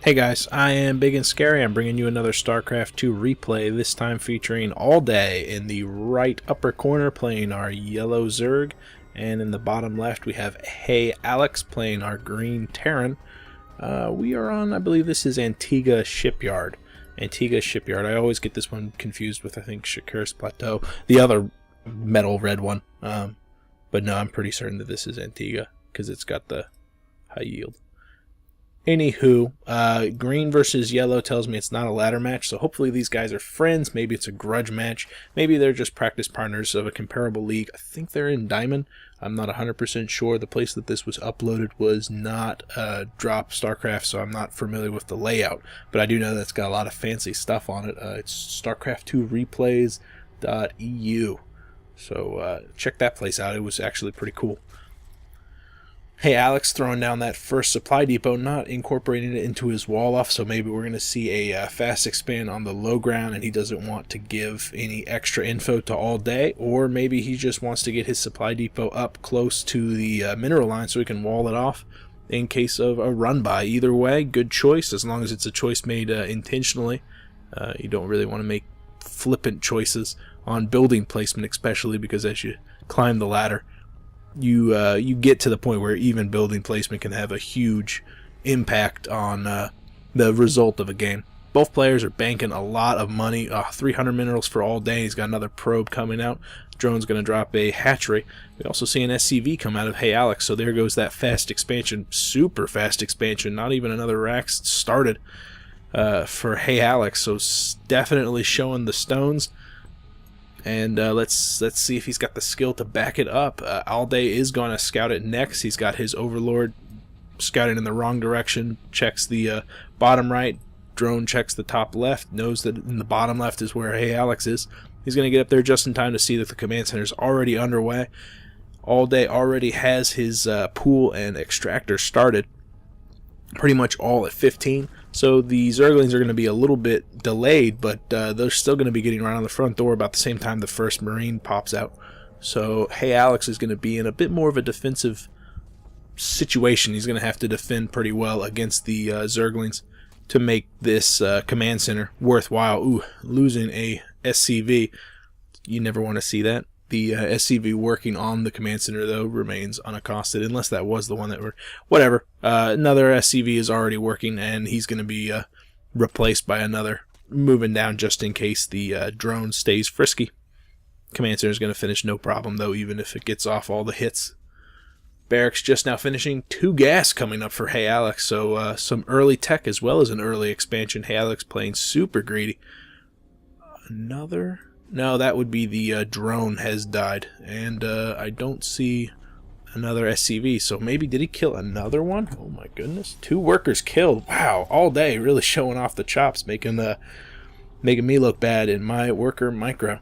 Hey guys, I am Ibigandscary. I'm bringing you another StarCraft 2 replay, this time featuring AllDay in the right upper corner playing our yellow Zerg, and in the bottom left we have HEYALEX playing our green Terran. We are on, I believe this is Antigua Shipyard. Antigua Shipyard. I always get this one confused with, I think, Shakur's Plateau, the other metal red one. But no, I'm pretty certain that this is Antigua because it's got the high yield. Anywho, green versus yellow tells me it's not a ladder match, so hopefully these guys are friends. Maybe it's a grudge match. Maybe they're just practice partners of a comparable league. I think they're in Diamond. I'm not 100% sure. The place that this was uploaded was not Drop StarCraft, so I'm not familiar with the layout. But I do know that's got a lot of fancy stuff on it. It's StarCraft2replays.eu. So check that place out. It was actually pretty cool. HEYALEX throwing down that first supply depot, not incorporating it into his wall off, so maybe we're going to see a fast expand on the low ground and he doesn't want to give any extra info to AllDay, or maybe he just wants to get his supply depot up close to the mineral line so he can wall it off in case of a run by. Either way, good choice, as long as it's a choice made intentionally. You don't really want to make flippant choices on building placement, especially because as you climb the ladder, you get to the point where even building placement can have a huge impact on the result of a game. Both players are banking a lot of money. 300 minerals for AllDay. He's got another probe coming out. Drone's going to drop a hatchery. We also see an SCV come out of HEYALEX, so there goes that fast expansion. Super fast expansion. Not even another rack started for HEYALEX, so definitely showing the stones. And let's see if he's got the skill to back it up. AllDay is going to scout it next. He's got his Overlord scouting in the wrong direction. Checks the bottom right. Drone checks the top left. Knows that in the bottom left is where HEYALEX is. He's going to get up there just in time to see that the command center is already underway. AllDay already has his pool and extractor started. Pretty much all at 15. So the Zerglings are going to be a little bit delayed, but they're still going to be getting around the front door about the same time the first Marine pops out. So HEYALEX is going to be in a bit more of a defensive situation. He's going to have to defend pretty well against the Zerglings to make this command center worthwhile. Ooh, losing a SCV. You never want to see that. The SCV working on the command center, though, remains unaccosted, unless that was the one that were... Whatever. Another SCV is already working, and he's going to be replaced by another, moving down just in case the drone stays frisky. Command center is going to finish no problem, though, even if it gets off all the hits. Barracks just now finishing. 2 gas coming up for HEYALEX, so some early tech as well as an early expansion. HEYALEX playing super greedy. Another... No, that would be the drone has died, and I don't see another SCV, so maybe did he kill another one? Oh my goodness, 2 workers killed. Wow, AllDay really showing off the chops, making me look bad in my worker micro.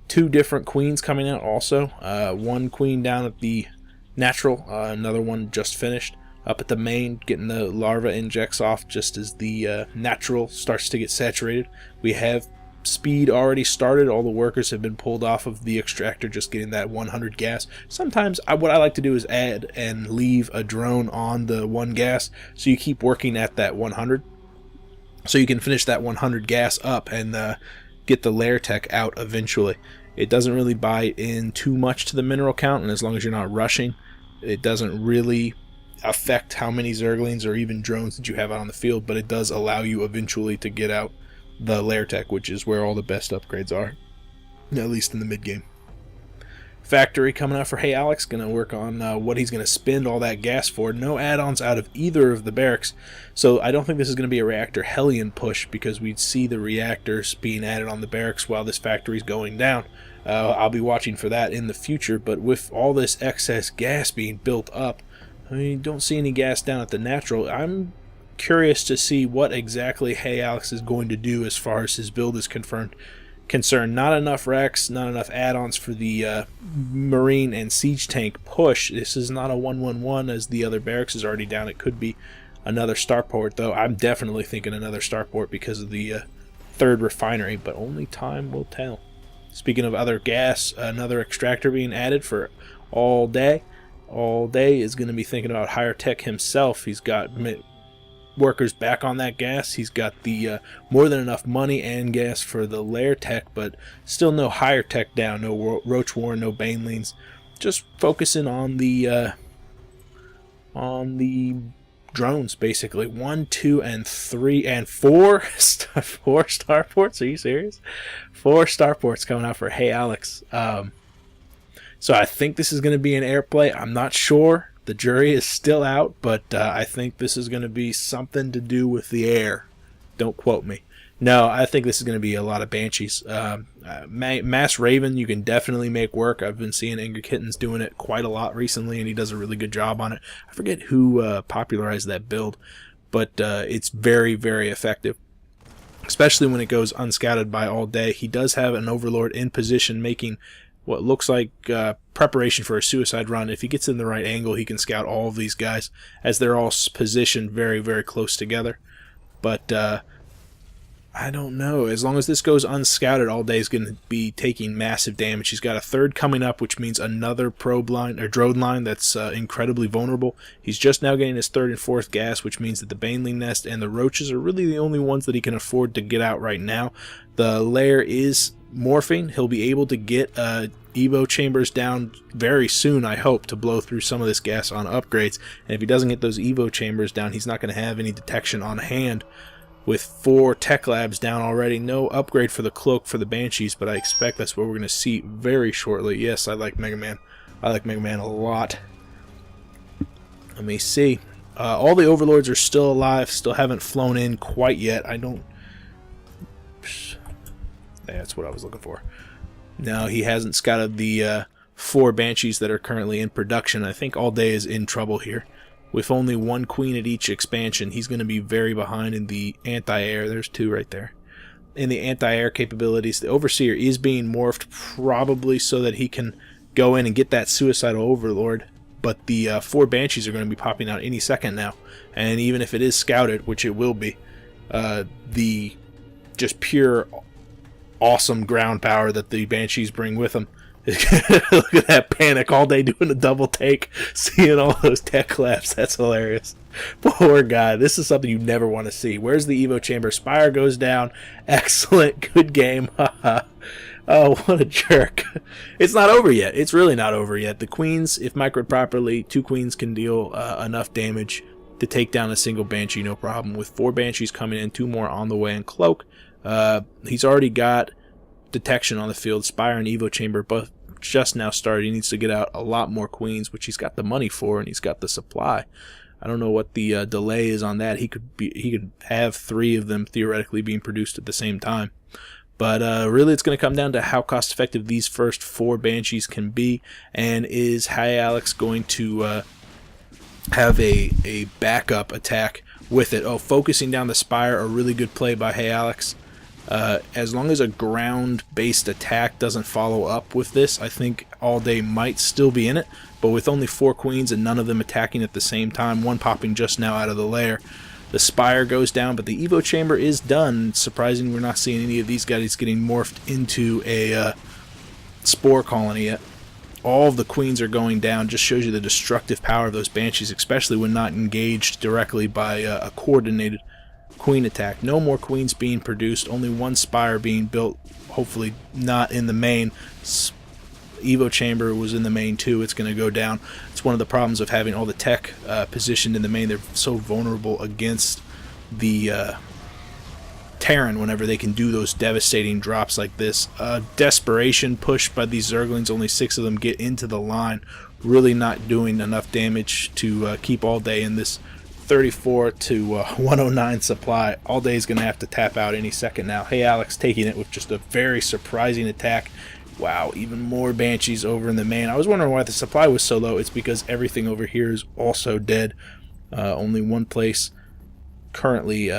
2 different queens coming out also. 1 queen down at the natural, another one just finished. Up at the main, getting the larva injects off just as the natural starts to get saturated. We have speed already started. All the workers have been pulled off of the extractor, just getting that 100 gas. Sometimes what I like to do is add and leave a drone on the 1 gas, so you keep working at that 100, so you can finish that 100 gas up and get the lair tech out eventually. It doesn't really buy in too much to the mineral count, and as long as you're not rushing, it doesn't really affect how many Zerglings or even drones that you have out on the field, but it does allow you eventually to get out the lair tech, which is where all the best upgrades are, at least in the mid game. Factory coming out for HEYALEX, going to work on what he's going to spend all that gas for. No add-ons out of either of the barracks, so I don't think this is going to be a reactor Hellion push, because we'd see the reactors being added on the barracks while this factory is going down. I'll be watching for that in the future, but with all this excess gas being built up, I don't see any gas down at the natural. I'm curious to see what exactly HEYALEX is going to do as far as his build is concerned. Not enough racks, not enough add-ons for the Marine and Siege Tank push. This is not a 1-1-1 as the other barracks is already down. It could be another starport, though. I'm definitely thinking another starport because of the 3rd refinery, but only time will tell. Speaking of other gas, another extractor being added for AllDay. AllDay is going to be thinking about higher tech himself. He's got workers back on that gas. He's got the more than enough money and gas for the lair tech, but still no higher tech down, no Roach Warren, no Banelings. Just focusing on the drones, basically. 1, 2, and 3, and 4 4 starports. Are you serious? 4 starports coming out for HEYALEX. So I think this is going to be an airplay. I'm not sure. The jury is still out, but I think this is going to be something to do with the air. Don't quote me. No, I think this is going to be a lot of Banshees. Mass Raven, you can definitely make work. I've been seeing Angry Kittens doing it quite a lot recently, and he does a really good job on it. I forget who popularized that build, but it's very, very effective, especially when it goes unscouted by AllDay. He does have an Overlord in position making what looks like preparation for a suicide run. If he gets in the right angle, he can scout all of these guys, as they're all positioned very, very close together. But I don't know. As long as this goes unscouted, AllDay is going to be taking massive damage. He's got a third coming up, which means another probe line or drone line that's incredibly vulnerable. He's just now getting his third and fourth gas, which means that the Baneling nest and the roaches are really the only ones that he can afford to get out right now. The lair is morphing. He'll be able to get Evo chambers down very soon, I hope, to blow through some of this gas on upgrades. And if he doesn't get those Evo chambers down, he's not going to have any detection on hand. With 4 tech labs down already, no upgrade for the cloak for the Banshees, but I expect that's what we're going to see very shortly. Yes, I like Mega Man. I like Mega Man a lot. Let me see. All the Overlords are still alive, still haven't flown in quite yet. I don't... That's what I was looking for. No, he hasn't scouted the 4 Banshees that are currently in production. I think AllDay is in trouble here. With only 1 queen at each expansion, he's going to be very behind in the anti-air. There's 2 right there. In the anti-air capabilities, the Overseer is being morphed probably so that he can go in and get that suicidal Overlord. But the 4 Banshees are going to be popping out any second now. And even if it is scouted, which it will be, the just pure awesome ground power that the Banshees bring with them. Look at that panic. AllDay doing a double take, seeing all those tech labs. That's hilarious. Poor guy. This is something you never want to see. Where's the Evo chamber? Spire goes down. Excellent. Good game. Oh, what a jerk. It's not over yet. It's really not over yet. The queens, if microed properly, 2 queens can deal enough damage to take down a single Banshee, no problem. With 4 Banshees coming in, 2 more on the way in cloak. He's already got detection on the field. Spire and Evo chamber both just now started. He needs to get out a lot more queens, which he's got the money for, and he's got the supply. I don't know what the delay is on that. He could have 3 of them theoretically being produced at the same time. But really, it's going to come down to how cost effective these first 4 Banshees can be, and is HEYALEX going to have a backup attack with it? Oh, focusing down the Spire, a really good play by HEYALEX. As long as a ground-based attack doesn't follow up with this, I think AllDay might still be in it, but with only 4 queens and none of them attacking at the same time, 1 popping just now out of the lair, the Spire goes down, but the Evo chamber is done. Surprising we're not seeing any of these guys getting morphed into a spore colony yet. All of the queens are going down. Just shows you the destructive power of those Banshees, especially when not engaged directly by a coordinated queen attack. No more queens being produced, only 1 Spire being built, hopefully not in the main. Evo chamber was in the main too. It's going to go down. It's one of the problems of having all the tech positioned in the main. They're so vulnerable against the Terran whenever they can do those devastating drops like this. Desperation push by these Zerglings. Only 6 of them get into the line. Really not doing enough damage to keep AllDay in this 34 to 109 supply. AllDay is going to have to tap out any second now. HEYALEX taking it with just a very surprising attack. Wow, even more Banshees over in the main. I was wondering why the supply was so low. It's because everything over here is also dead. Only 1 place currently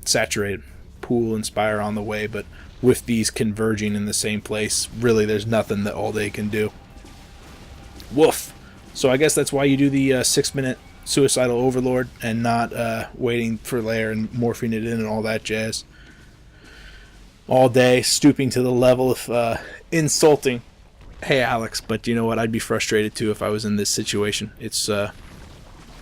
saturated. Pool and Spire on the way, but with these converging in the same place, really there's nothing that AllDay can do. Woof. So I guess that's why you do the 6-minute suicidal Overlord and not waiting for lair and morphing it in and all that jazz. AllDay stooping to the level of insulting HEYALEX, but you know what? I'd be frustrated too if I was in this situation. It's a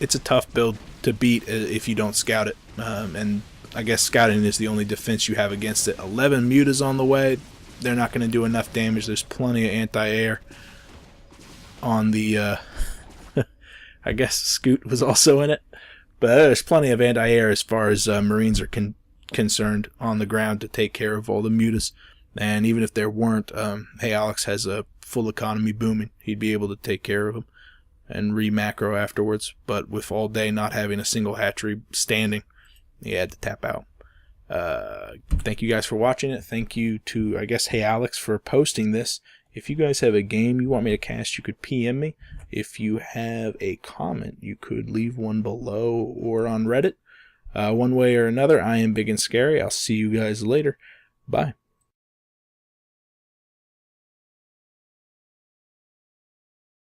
tough build to beat if you don't scout it. and I guess scouting is the only defense you have against it. 11 mutas on the way. They're not going to do enough damage. There's plenty of anti-air on the I guess Scoot was also in it, but there's plenty of anti-air as far as Marines are concerned on the ground to take care of all the mutas. And even if there weren't, HEYALEX has a full economy booming. He'd be able to take care of them and re-macro afterwards. But with AllDay not having a single hatchery standing, he had to tap out. Thank you guys for watching it. Thank you to, I guess, HEYALEX for posting this. If you guys have a game you want me to cast, you could PM me. If you have a comment, you could leave one below or on Reddit. One way or another, I am Ibigandscary. I'll see you guys later. Bye.